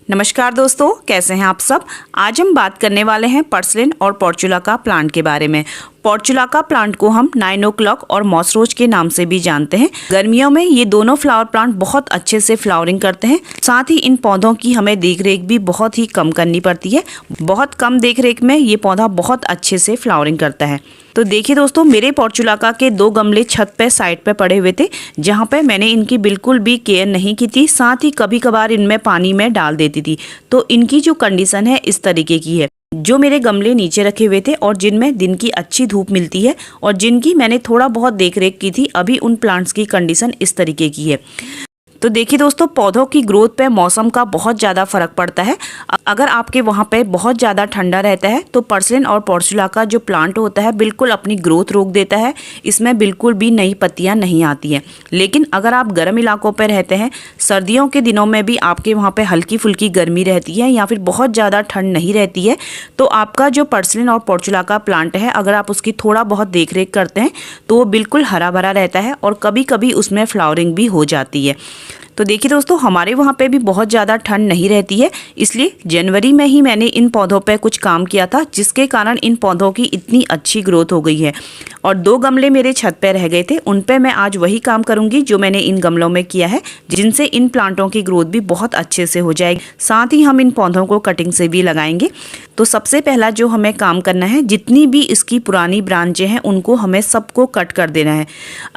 नमस्कार दोस्तों, कैसे हैं आप सब। आज हम बात करने वाले हैं पर्सलिन और पोर्चुलाका प्लांट के बारे में। पोर्चुलाका प्लांट को हम 9 o'clock और मॉसरोज के नाम से भी जानते हैं। गर्मियों में ये दोनों फ्लावर प्लांट बहुत अच्छे से फ्लावरिंग करते हैं। साथ ही इन पौधों की हमें देखरेख भी बहुत ही कम करनी पड़ती है। बहुत कम देखरेख में ये पौधा बहुत अच्छे से फ्लावरिंग करता है। तो देखिए दोस्तों, मेरे पोर्चुलाका के 2 गमले छत पे साइड पे पड़े हुए थे, जहाँ पे मैंने इनकी बिल्कुल भी केयर नहीं की थी। साथ ही कभी कभार इनमें पानी में डाल देती थी। तो इनकी जो कंडीशन है इस तरीके की है। जो मेरे गमले नीचे रखे हुए थे और जिनमें दिन की अच्छी धूप मिलती है और जिनकी मैंने थोड़ा बहुत देखरेख की थी, अभी उन प्लांट्स की कंडीशन इस तरीके की है। तो देखिए दोस्तों, पौधों की ग्रोथ पे मौसम का बहुत ज़्यादा फर्क पड़ता है। अगर आपके वहाँ पे बहुत ज़्यादा ठंडा रहता है तो पर्सलिन और पोर्चुलाका जो प्लांट होता है बिल्कुल अपनी ग्रोथ रोक देता है। इसमें बिल्कुल भी नई पत्तियाँ नहीं आती हैं। लेकिन अगर आप गर्म इलाकों पर रहते हैं, सर्दियों के दिनों में भी आपके वहाँ पे हल्की फुल्की गर्मी रहती है या फिर बहुत ज़्यादा ठंड नहीं रहती है, तो आपका जो पर्सलिन और पोर्चुलाका प्लांट है, अगर आप उसकी थोड़ा बहुत देख रेख करते हैं तो वो बिल्कुल हरा भरा रहता है और कभी कभी उसमें फ्लावरिंग भी हो जाती है। तो देखिए दोस्तों, हमारे वहाँ पे भी बहुत ज़्यादा ठंड नहीं रहती है, इसलिए जनवरी में ही मैंने इन पौधों पे कुछ काम किया था, जिसके कारण इन पौधों की इतनी अच्छी ग्रोथ हो गई है। और 2 गमले मेरे छत पे रह गए थे, उन पे मैं आज वही काम करूँगी जो मैंने इन गमलों में किया है, जिनसे इन प्लांटों की ग्रोथ भी बहुत अच्छे से हो जाएगी। साथ ही हम इन पौधों को कटिंग से भी लगाएंगे। तो सबसे पहला जो हमें काम करना है, जितनी भी इसकी पुरानी ब्रांचें हैं उनको हमें सबको कट कर देना है।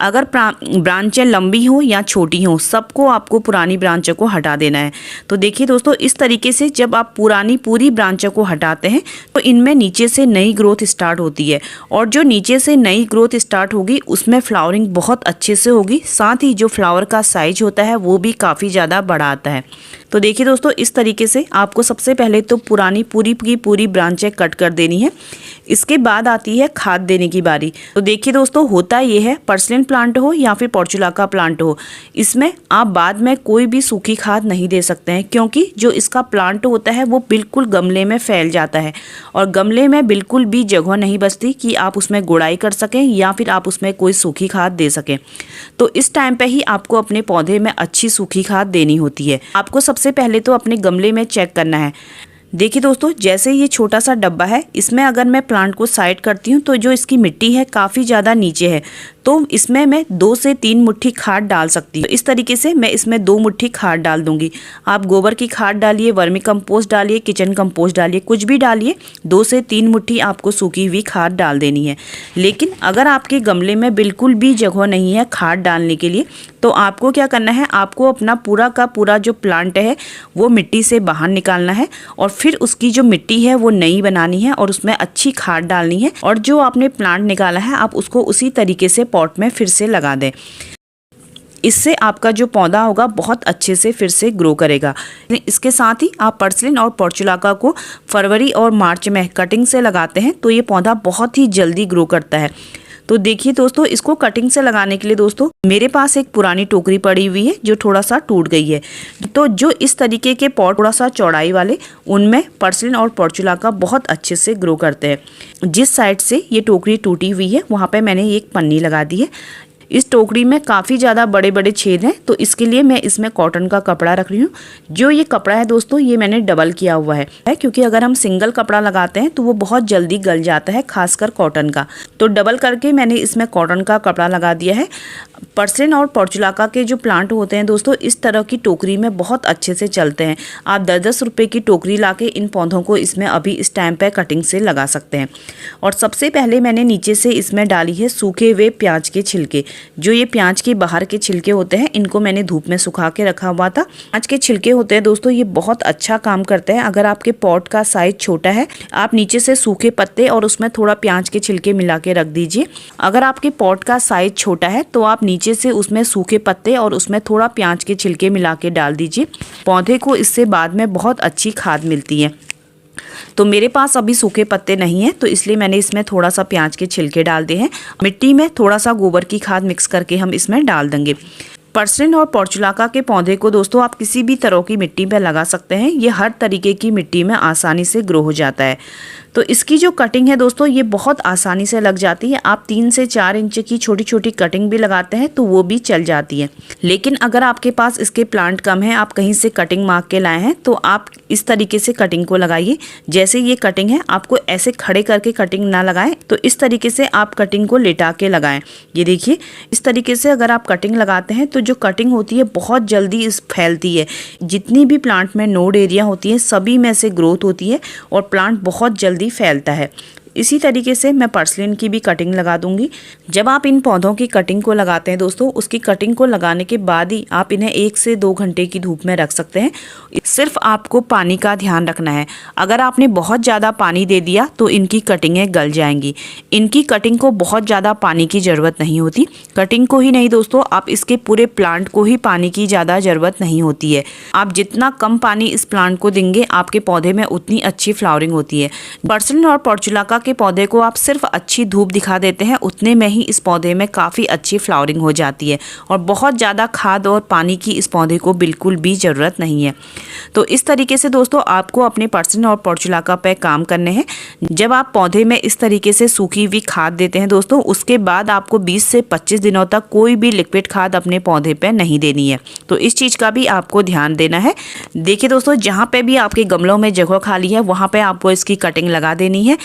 अगर ब्रांचें लंबी हो या छोटी हो, सबको आपको पुरानी ब्रांचों को हटा देना है। तो देखिए दोस्तों, इस तरीके से जब आप पुरानी पूरी ब्रांचों को हटाते हैं तो इनमें नीचे से नई ग्रोथ स्टार्ट होती है। और जो नीचे से नई ग्रोथ स्टार्ट होगी उसमें फ्लावरिंग बहुत अच्छे से होगी। साथ ही जो फ्लावर का साइज होता है वो भी काफ़ी ज़्यादा बड़ा आता है। तो देखिए दोस्तों, इस तरीके से आपको सबसे पहले तो पुरानी पूरी की पूरी ब्रांचें कट कर देनी है। इसके बाद आती है खाद देने की बारी। तो देखिए दोस्तों, होता ये है, पर्सलिन प्लांट हो या फिर पोर्चुलाका प्लांट हो, इसमें आप बाद में कोई भी सूखी खाद नहीं दे सकते हैं, क्योंकि जो इसका प्लांट होता है वो बिल्कुल गमले में फैल जाता है और गमले में बिल्कुल भी जगह नहीं बचती कि आप उसमें गुड़ाई कर सकें या फिर आप उसमें कोई सूखी खाद दे सकें। तो इस टाइम पे ही आपको अपने पौधे में अच्छी सूखी खाद देनी होती है। आपको सबसे पहले तो अपने गमले में चेक करना है। देखिए दोस्तों, जैसे ये छोटा सा डब्बा है, इसमें अगर मैं प्लांट को साइड करती हूँ तो जो इसकी मिट्टी है काफ़ी ज़्यादा नीचे है, तो इसमें मैं 2 से 3 मुट्ठी खाद डाल सकती हूँ। इस तरीके से मैं इसमें 2 मुट्ठी खाद डाल दूंगी। आप गोबर की खाद डालिए, वर्मी कंपोस्ट डालिए, किचन कंपोस्ट डालिए, कुछ भी डालिए, 2 से 3 मुट्ठी आपको सूखी हुई खाद डाल देनी है। लेकिन अगर आपके गमले में बिल्कुल भी जगह नहीं है खाद डालने के लिए, तो आपको क्या करना है, आपको अपना पूरा का पूरा जो प्लांट है वो मिट्टी से बाहर निकालना है और फिर उसकी जो मिट्टी है वो नई बनानी है और उसमें अच्छी खाद डालनी है। और जो आपने प्लांट निकाला है आप उसको उसी तरीके से पॉट में फिर से लगा दें। इससे आपका जो पौधा होगा बहुत अच्छे से फिर से ग्रो करेगा। इसके साथ ही आप पर्सलिन और पोर्चुलाका को फरवरी और मार्च में कटिंग से लगाते हैं तो ये पौधा बहुत ही जल्दी ग्रो करता है। तो देखिए दोस्तों, इसको कटिंग से लगाने के लिए दोस्तों मेरे पास एक पुरानी टोकरी पड़ी हुई है जो थोड़ा सा टूट गई है। तो जो इस तरीके के पॉट थोड़ा सा चौड़ाई वाले, उनमें पर्सलिन और पोर्चुलाका बहुत अच्छे से ग्रो करते हैं। जिस साइड से ये टोकरी टूटी हुई है वहाँ पे मैंने एक पन्नी लगा दी है। इस टोकरी में काफ़ी ज़्यादा बड़े बड़े छेद हैं, तो इसके लिए मैं इसमें कॉटन का कपड़ा रख रही हूँ। जो ये कपड़ा है दोस्तों, ये मैंने डबल किया हुआ है, क्योंकि अगर हम सिंगल कपड़ा लगाते हैं तो वो बहुत जल्दी गल जाता है, खासकर कॉटन का। तो डबल करके मैंने इसमें कॉटन का कपड़ा लगा दिया है। पर्सलिन और पोर्चुलाका के जो प्लांट होते हैं दोस्तों, इस तरह की टोकरी में बहुत अच्छे से चलते हैं। आप 10-10 रुपये की टोकरी लाके इन पौधों को इसमें अभी इस टाइम पे कटिंग से लगा सकते हैं। और सबसे पहले मैंने नीचे से इसमें डाली है सूखे हुए प्याज के छिलके। जो ये प्याज के बाहर के छिलके होते हैं, इनको मैंने धूप में सुखा के रखा हुआ था। प्याज के छिलके होते हैं दोस्तों, ये बहुत अच्छा काम करते हैं। अगर आपके पॉट का साइज छोटा है, आप नीचे से सूखे पत्ते और उसमें थोड़ा प्याज के छिलके मिला के रख दीजिए। अगर आपके पॉट का साइज छोटा है तो आप नीचे से उसमें सूखे पत्ते और उसमें थोड़ा प्याज के छिलके मिला के डाल दीजिए। पौधे को इससे बाद में बहुत अच्छी खाद मिलती है। तो मेरे पास अभी सूखे पत्ते नहीं हैं, तो इसलिए मैंने इसमें थोड़ा सा प्याज के छिलके डाल दिए हैं। मिट्टी में थोड़ा सा गोबर की खाद मिक्स करके हम इसमें डाल देंगे। पर्सलिन और पोर्चुलाका के पौधे को दोस्तों आप किसी भी तरह की मिट्टी में लगा सकते हैं। ये हर तरीके की मिट्टी में आसानी से ग्रो हो जाता है। तो इसकी जो कटिंग है दोस्तों ये बहुत आसानी से लग जाती है। आप 3 से 4 इंच की छोटी छोटी कटिंग भी लगाते हैं तो वो भी चल जाती है। लेकिन अगर आपके पास इसके प्लांट कम है, आप कहीं से कटिंग मांग के लाए हैं, तो आप इस तरीके से कटिंग को लगाइए। जैसे ये कटिंग है, आपको ऐसे खड़े करके कटिंग ना लगाएं, तो इस तरीके से आप कटिंग को लेटा के लगाएं। ये देखिए, इस तरीके से अगर आप कटिंग लगाते हैं तो जो कटिंग होती है बहुत जल्दी फैलती है। जितनी भी प्लांट में नोड एरिया होती है सभी में से ग्रोथ होती है और प्लांट बहुत जल्दी फैलता है। इसी तरीके से मैं पर्सलिन की भी कटिंग लगा दूंगी। जब आप इन पौधों की कटिंग को लगाते हैं दोस्तों, उसकी कटिंग को लगाने के बाद ही आप इन्हें 1 से 2 घंटे की धूप में रख सकते हैं। सिर्फ आपको पानी का ध्यान रखना है। अगर आपने बहुत ज़्यादा पानी दे दिया तो इनकी कटिंगें गल जाएंगी। इनकी कटिंग को बहुत ज़्यादा पानी की ज़रूरत नहीं होती। कटिंग को ही नहीं दोस्तों, आप इसके पूरे प्लांट को ही पानी की ज़्यादा ज़रूरत नहीं होती है। आप जितना कम पानी इस प्लांट को देंगे, आपके पौधे में उतनी अच्छी फ्लावरिंग होती है। पर्सलिन और पोर्चुलाका के पौधे को आप सिर्फ अच्छी धूप दिखा देते हैं, उतने में ही इस पौधे में काफ़ी अच्छी फ्लावरिंग हो जाती है और बहुत ज़्यादा खाद और पानी की इस पौधे को बिल्कुल भी ज़रूरत नहीं है। तो इस तरीके से दोस्तों आपको अपने पर्सलिन और पोर्चुलाका पे काम करने हैं। जब आप पौधे में इस तरीके से सूखी हुई खाद देते हैं दोस्तों, उसके बाद आपको 20 से 25 दिनों तक कोई भी लिक्विड खाद अपने पौधे पे नहीं देनी है। तो इस चीज़ का भी आपको ध्यान देना है। देखिए दोस्तों, जहाँ पे भी आपके गमलों में जगह खाली है वहाँ पे आपको इसकी कटिंग लगा देनी है।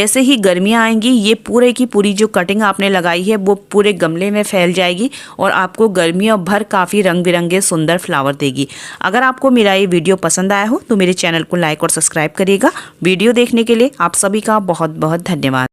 जैसे ही गर्मियाँ आएंगी, ये पूरे की पूरी जो कटिंग आपने लगाई है वो पूरे गमले में फैल जाएगी और आपको गर्मियों भर काफ़ी रंग बिरंगे सुंदर फ्लावर देगी। अगर आपको मेरा ये वीडियो पसंद आया हो तो मेरे चैनल को लाइक और सब्सक्राइब करिएगा। वीडियो देखने के लिए आप सभी का बहुत बहुत धन्यवाद।